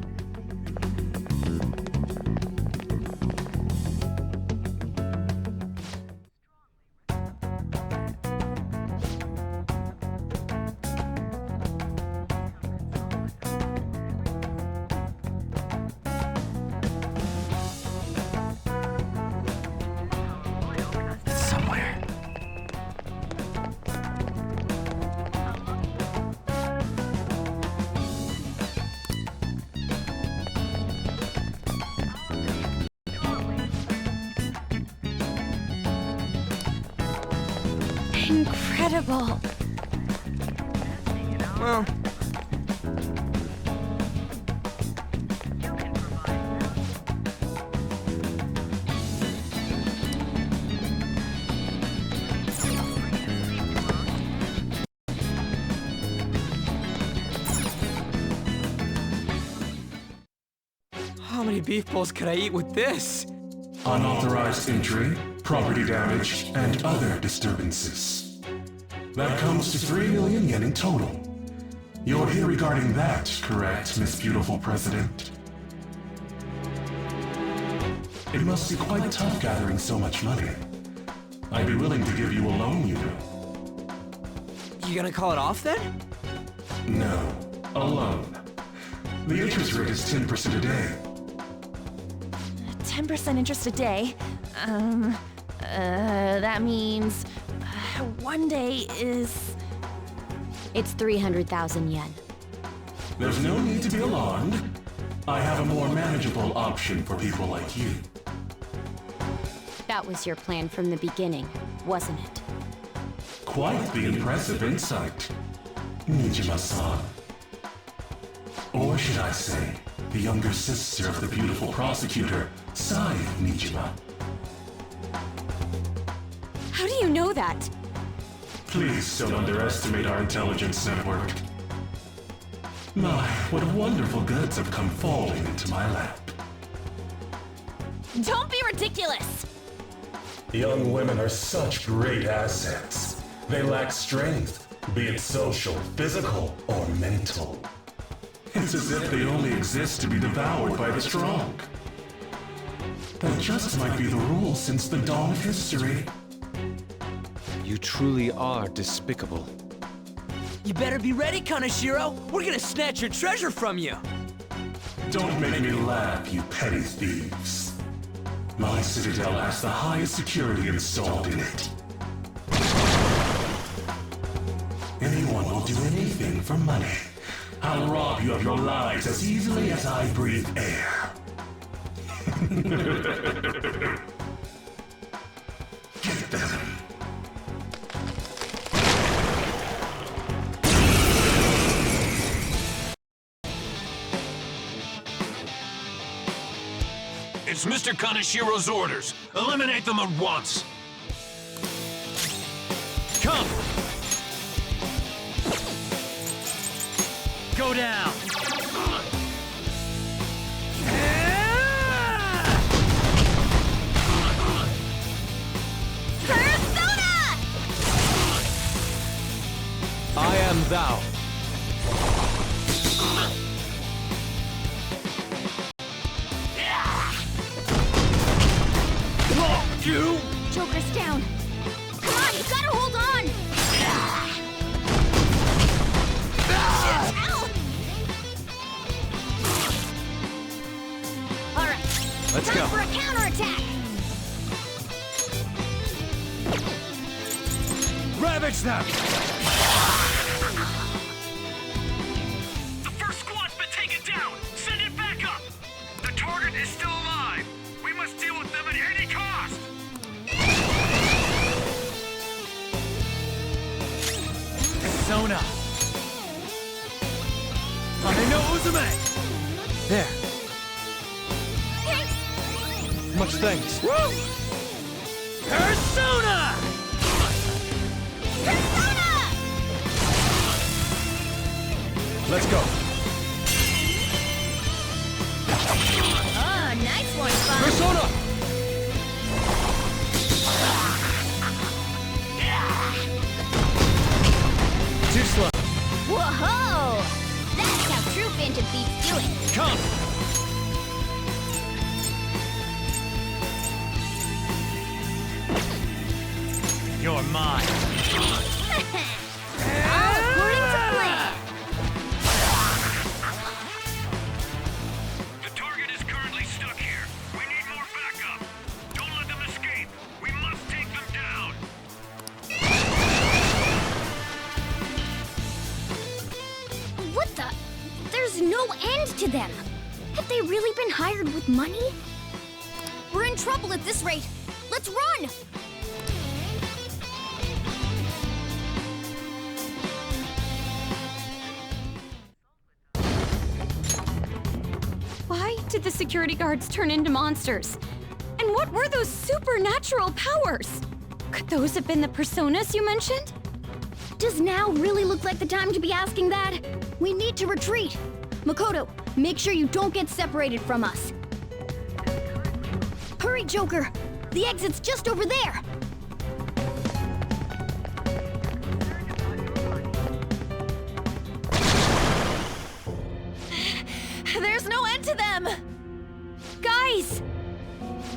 Incredible. Well, how many beef bowls could I eat with this? Unauthorized entry, property damage, and other disturbances. That comes to 3 million yen in total. You're here regarding that, correct, Miss Beautiful President? It must be quite tough gathering so much money. I'd be willing to give you a loan, you know. You gonna call it off then? No, a loan. The interest rate is 10% a day. 10% interest a day. That means 1 day is... It's 300,000 yen. There's no need to be alarmed. I have a more manageable option for people like you. That was your plan from the beginning, wasn't it? Quite the impressive insight, Nijima-san. Or should I say, the younger sister of the beautiful prosecutor, Sai Nijima. How do you know that? Please don't underestimate our intelligence network. My, what wonderful goods have come falling into my lap. Don't be ridiculous! Young women are such great assets. They lack strength, be it social, physical, or mental. It's as if they only exist to be devoured by the strong. That just might be the rule since the dawn of history. You truly are despicable. You better be ready, Kaneshiro! We're gonna snatch your treasure from you! Don't make me laugh, you petty thieves. My citadel has the highest security installed in it. Anyone will do anything for money. I'll rob you of your lives as easily as I breathe air. Get them. It's Mr. Kaneshiro's orders. Eliminate them at once. Come! Go down! Persona! I am thou. You! Joker's down. Come on, you gotta hold on! Ow! Alright. Let's Time go. for a counterattack! Ravage them! The first squad's been taken down! Send it back up! The target is still alive! We must deal with them at any cost! Persona! Ameno Uzume! There. Much thanks. Woo! Persona! Persona! Let's go. Oh, nice one, Fun. Persona! Too slow. Whoa-ho! That's how true Phantom Thieves do it. Come! You're mine. All according to plan. The target is currently stuck here. We need more backup. Don't let them escape. We must take them down. What the? There's no end to them. Have they really been hired with money? We're in trouble at this rate. Let's run! did the security guards turn into monsters? And what were those supernatural powers? Could those have been the personas you mentioned? Does now really look like the time to be asking that? We need to retreat. Makoto, make sure you don't get separated from us. Hurry, Joker! The exit's just over there! There's no end to them! Guys!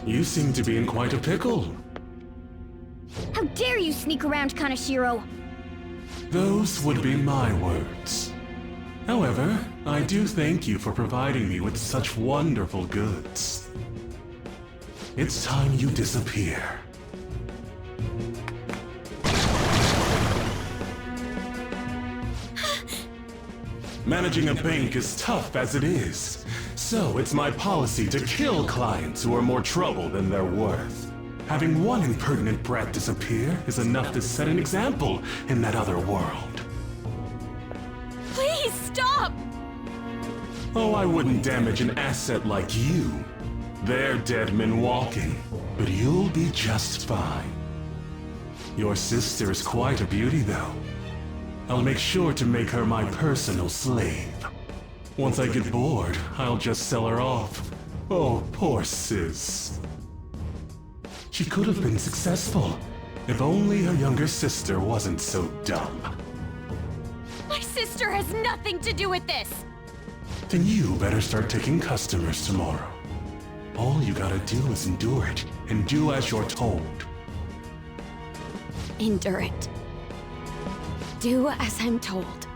You seem to be in quite a pickle. How dare you sneak around, Kaneshiro? Those would be my words. However, I do thank you for providing me with such wonderful goods. It's time you disappear. Managing a bank is tough as it is, so it's my policy to kill clients who are more trouble than they're worth. Having one impertinent brat disappear is enough to set an example in that other world. Please stop! Oh, I wouldn't damage an asset like you. They're dead men walking, but you'll be just fine. Your sister is quite a beauty, though. I'll make sure to make her my personal slave. Once I get bored, I'll just sell her off. Oh, poor sis. She could have been successful, if only her younger sister wasn't so dumb. My sister has nothing to do with this! Then you better start taking customers tomorrow. All you gotta do is endure it, and do as you're told. Endure it. Do as I'm told.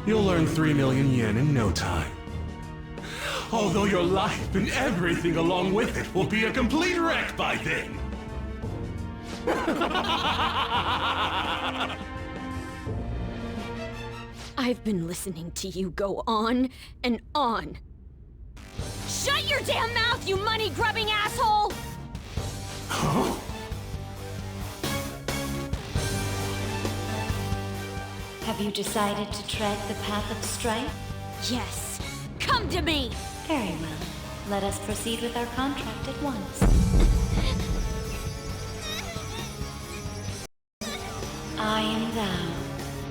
You'll earn 3 million yen in no time. Although your life and everything along with it will be a complete wreck by then. I've been listening to you go on and on. Shut your damn mouth, you money-grubbing asshole! Huh? Have you decided to tread the path of strife? Yes. Come to me! Very well. Let us proceed with our contract at once. I am thou.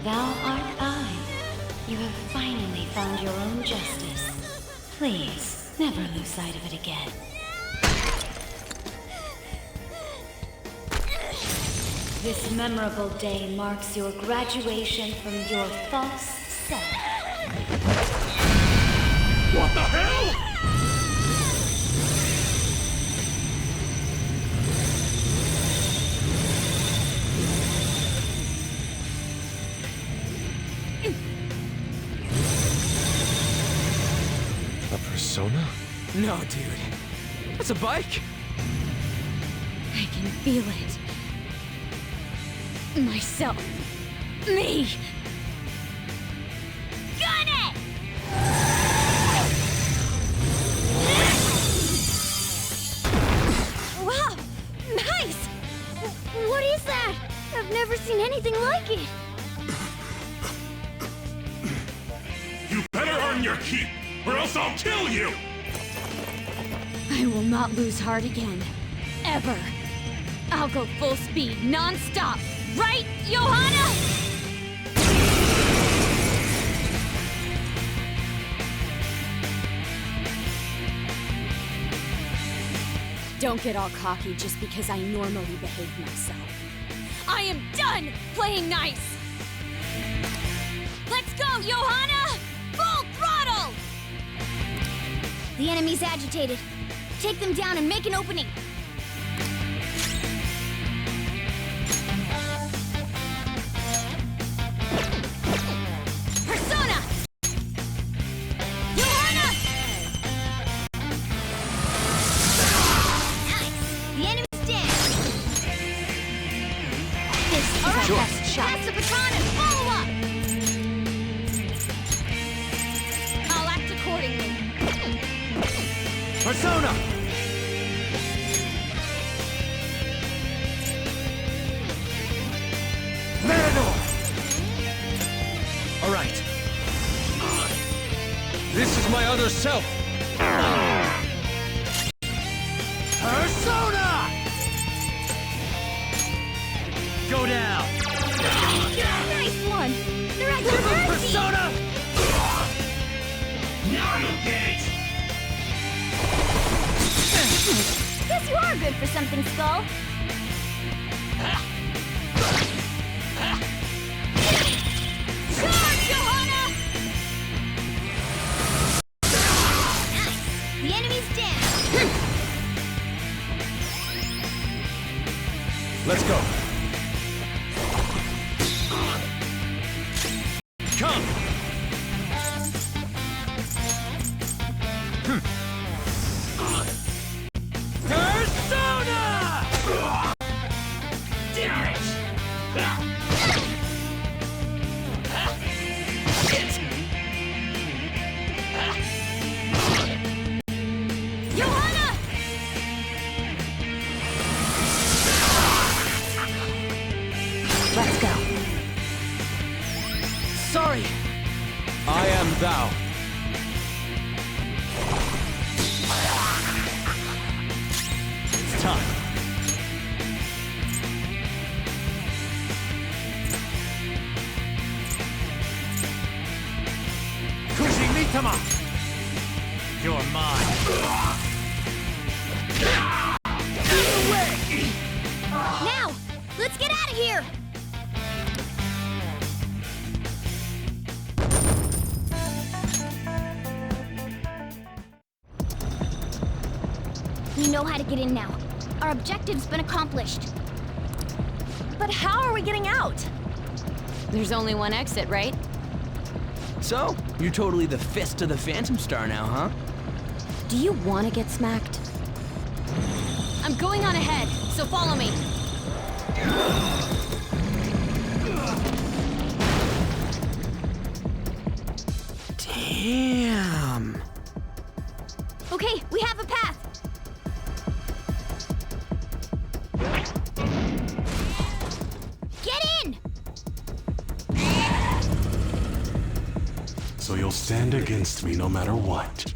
Thou art I. You have finally found your own justice. Please, never lose sight of it again. This memorable day marks your graduation from your false self. What the hell?! A persona? No, dude. That's a bike. I can feel it. Myself. Me! Got it! Wow! Nice! What is that? I've never seen anything like it. You better earn your keep, or else I'll kill you! I will not lose heart again. Ever. I'll go full speed, non-stop. Right, Johanna? Don't get all cocky just because I normally behave myself. I am done playing nice! Let's go, Johanna! Full throttle! The enemy's agitated. Take them down and make an opening. Persona! Johanna! Nice! The enemy's dead. This is our best shot. Pass the baton and follow up! I'll act accordingly. Persona! Marinor! All right. This is my other self. on! They're at your mercy! Persona! Now you'll get it! Guess you are good for something, Skull. Charge, Johanna! Nice. The enemy's down. Let's go. Come. Persona! Damn it! Johanna! Let's go. Sorry. I am thou. It's time. Kushimitama! You're mine. Now, let's get out of here! We know how to get in now. Our objective's been accomplished. But how are we getting out? There's only one exit, right? So, you're totally the fist of the Phantom Star now, huh? Do you want to get smacked? I'm going on ahead, so follow me. Damn. Okay, we have a path. Get in! So you'll stand against me no matter what.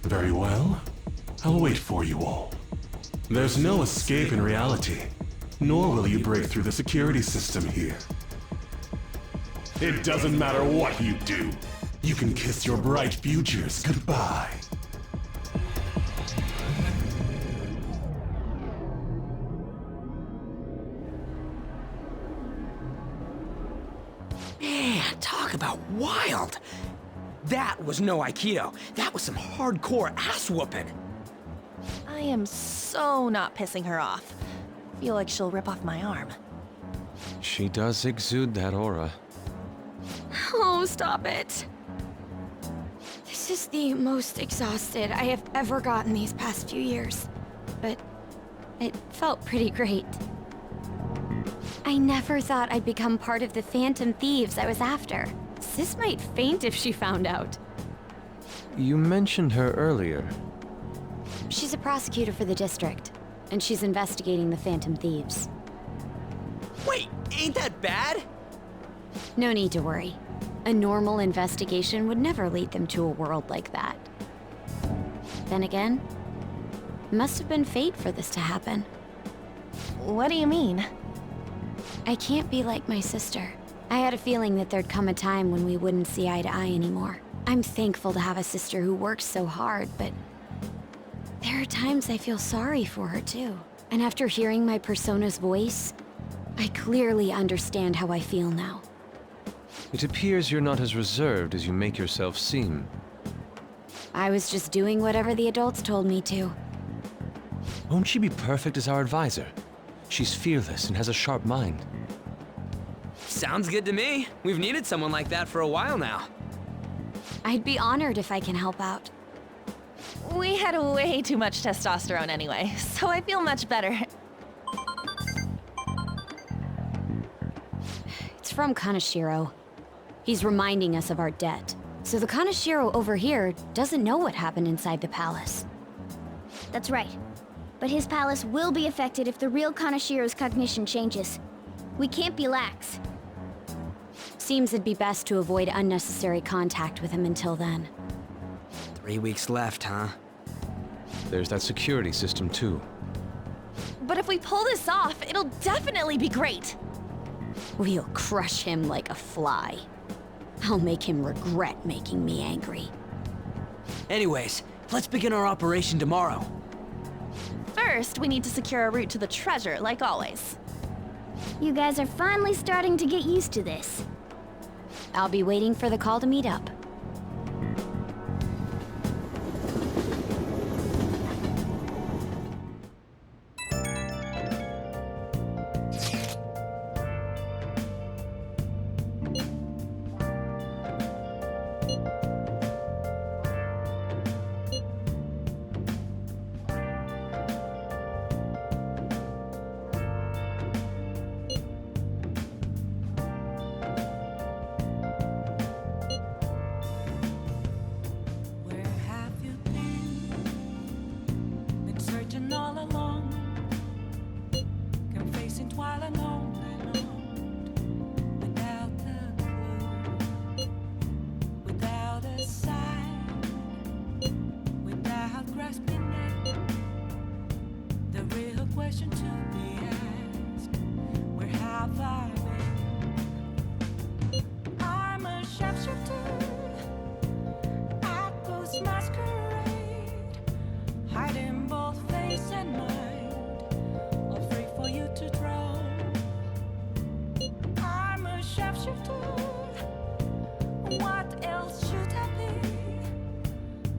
Very well. I'll wait for you all. There's no escape in reality, nor will you break through the security system here. It doesn't matter what you do. You can kiss your bright futures goodbye. Man, talk about wild. That was no Aikido. That was some hardcore ass whooping. I am so not pissing her off. Feel like she'll rip off my arm. She does exude that aura. Oh, stop it. This is the most exhausted I have ever gotten these past few years. But it felt pretty great. I never thought I'd become part of the Phantom Thieves I was after. Sis might faint if she found out. You mentioned her earlier. She's a prosecutor for the district, and she's investigating the Phantom Thieves. Wait, ain't that bad? No need to worry. A normal investigation would never lead them to a world like that. Then again, it must have been fate for this to happen. What do you mean? I can't be like my sister. I had a feeling that there'd come a time when we wouldn't see eye to eye anymore. I'm thankful to have a sister who works so hard, but there are times I feel sorry for her too. And after hearing my persona's voice, I clearly understand how I feel now. It appears you're not as reserved as you make yourself seem. I was just doing whatever the adults told me to. Won't she be perfect as our advisor? She's fearless and has a sharp mind. Sounds good to me. We've needed someone like that for a while now. I'd be honored if I can help out. We had way too much testosterone anyway, so I feel much better. It's from Kaneshiro. He's reminding us of our debt. So the Kaneshiro over here doesn't know what happened inside the palace. That's right. But his palace will be affected if the real Kaneshiro's cognition changes. We can't be lax. Seems it'd be best to avoid unnecessary contact with him until then. 3 weeks left, huh? There's that security system too. But if we pull this off, it'll definitely be great. We'll crush him like a fly. I'll make him regret making me angry. Anyways, let's begin our operation tomorrow. First, we need to secure a route to the treasure, like always. You guys are finally starting to get used to this. I'll be waiting for the call to meet up. Where have you been? Been searching all along, confessing while alone without a clue, without a sign, without grasping it. The real question to be asked: where have I been? I'm a sharpshooter. Masquerade, hiding both face and mind, all free for you to draw. I'm a sharpshooter. What else should I be?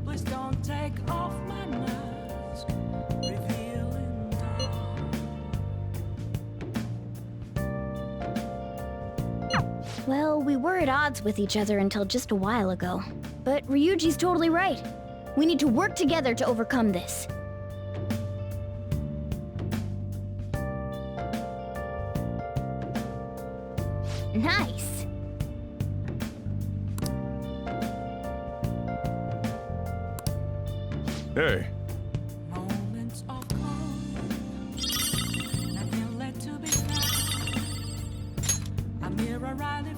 Please don't take off my mask, revealing dawn. Well, we were at odds with each other until just a while ago. But Ryuji's totally right. We need to work together to overcome this. Nice. Hey. Moments of calm, nothing left to be found. A mirror right in